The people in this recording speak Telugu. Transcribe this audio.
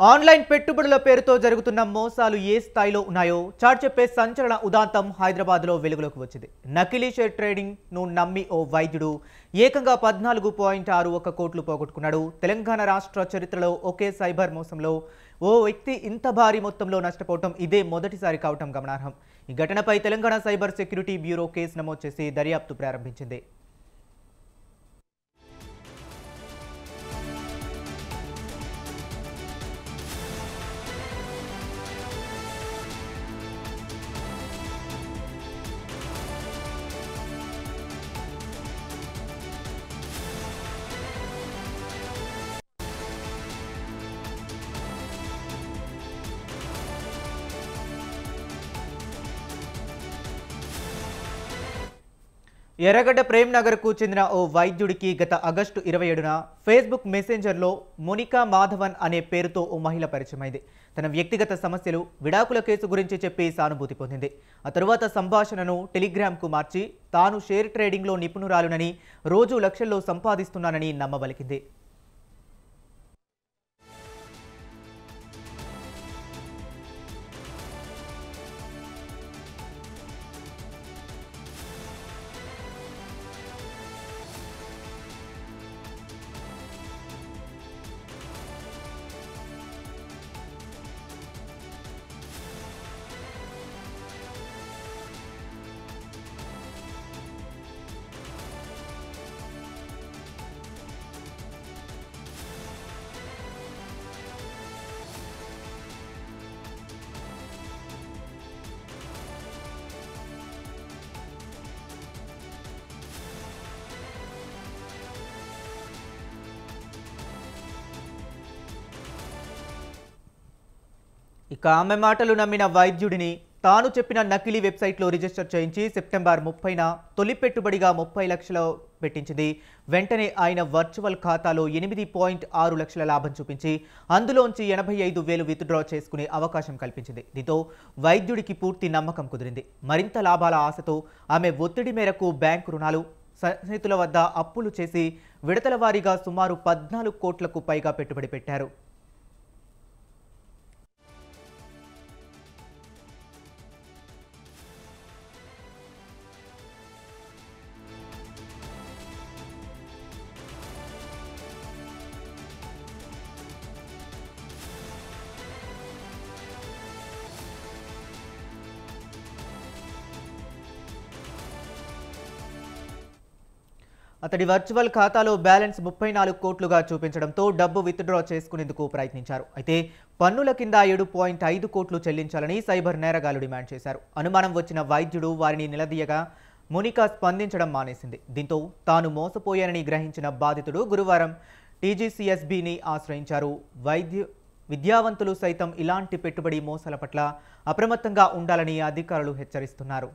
ఆన్లైన్ పెట్టుబడుల పేరుతో జరుగుతున్న మోసాలు ఏ స్థాయిలో ఉన్నాయో చాటి చెప్పే సంచలన ఉదాంతం హైదరాబాద్లో వెలుగులోకి వచ్చింది. నకిలీ షేర్ ట్రేడింగ్ ను నమ్మి ఓ వైద్యుడు ఏకంగా 14.61 కోట్లు పోగొట్టుకున్నాడు. తెలంగాణ రాష్ట్ర చరిత్రలో ఒకే సైబర్ మోసంలో ఓ వ్యక్తి ఇంత భారీ మొత్తంలో నష్టపోవడం ఇదే మొదటిసారి కావటం గమనార్హం. ఈ ఘటనపై Telangana cyber security bureau case నమోదు చేసి దర్యాప్తు ప్రారంభించింది. ఎర్రగడ్డ ప్రేమ్ నగర్కు చెందిన ఓ వైద్యుడికి గత ఆగస్టు 27న ఫేస్బుక్ మెసెంజర్లో మోనికా మాధవన్ అనే పేరుతో ఓ మహిళ పరిచయమైంది. తన వ్యక్తిగత సమస్యలు, విడాకుల కేసు గురించి చెప్పి సానుభూతి పొందింది. ఆ తరువాత సంభాషణను టెలిగ్రామ్కు మార్చి తాను షేర్ ట్రేడింగ్లో నిపుణురాలునని, రోజు లక్షల్లో సంపాదిస్తున్నానని నమ్మబలికింది. ఇక ఆమె మాటలు నమ్మిన వైద్యుడిని తాను చెప్పిన నకిలీ వెబ్సైట్లో రిజిస్టర్ చేయించి సెప్టెంబర్ 30న తొలి పెట్టుబడిగా 30 లక్షలు పెట్టించింది. వెంటనే ఆయన వర్చువల్ ఖాతాలో 8.6 లక్షల లాభం చూపించి అందులోంచి 85,000 విత్డ్రా చేసుకునే అవకాశం కల్పించింది. దీంతో వైద్యుడికి పూర్తి నమ్మకం కుదిరింది. మరింత లాభాల ఆశతో ఆమె ఒత్తిడి మేరకు బ్యాంకు రుణాలు, స్నేహితుల వద్ద అప్పులు చేసి విడతల వారీగా సుమారు 14 కోట్లకు పైగా పెట్టుబడి పెట్టారు. అతడి వర్చువల్ ఖాతాలో బ్యాలెన్స్ 34 కోట్లుగా చూపించడంతో డబ్బు విత్డ్రా చేసుకునేందుకు ప్రయత్నించారు. అయితే పన్నుల కింద 7.5 కోట్లు చెల్లించాలని సైబర్ నేరగాళ్లు డిమాండ్ చేశారు. అనుమానం వచ్చిన వైద్యుడు వారిని నిలదీయగా మోనికా స్పందించడం మానేసింది. దీంతో తాను మోసపోయానని గ్రహించిన బాధితుడు గురువారం టీజీసీఎస్బీని ఆశ్రయించారు. విద్యావంతులు సైతం ఇలాంటి పెట్టుబడి మోసాల పట్ల అప్రమత్తంగా ఉండాలని అధికారులు హెచ్చరిస్తున్నారు.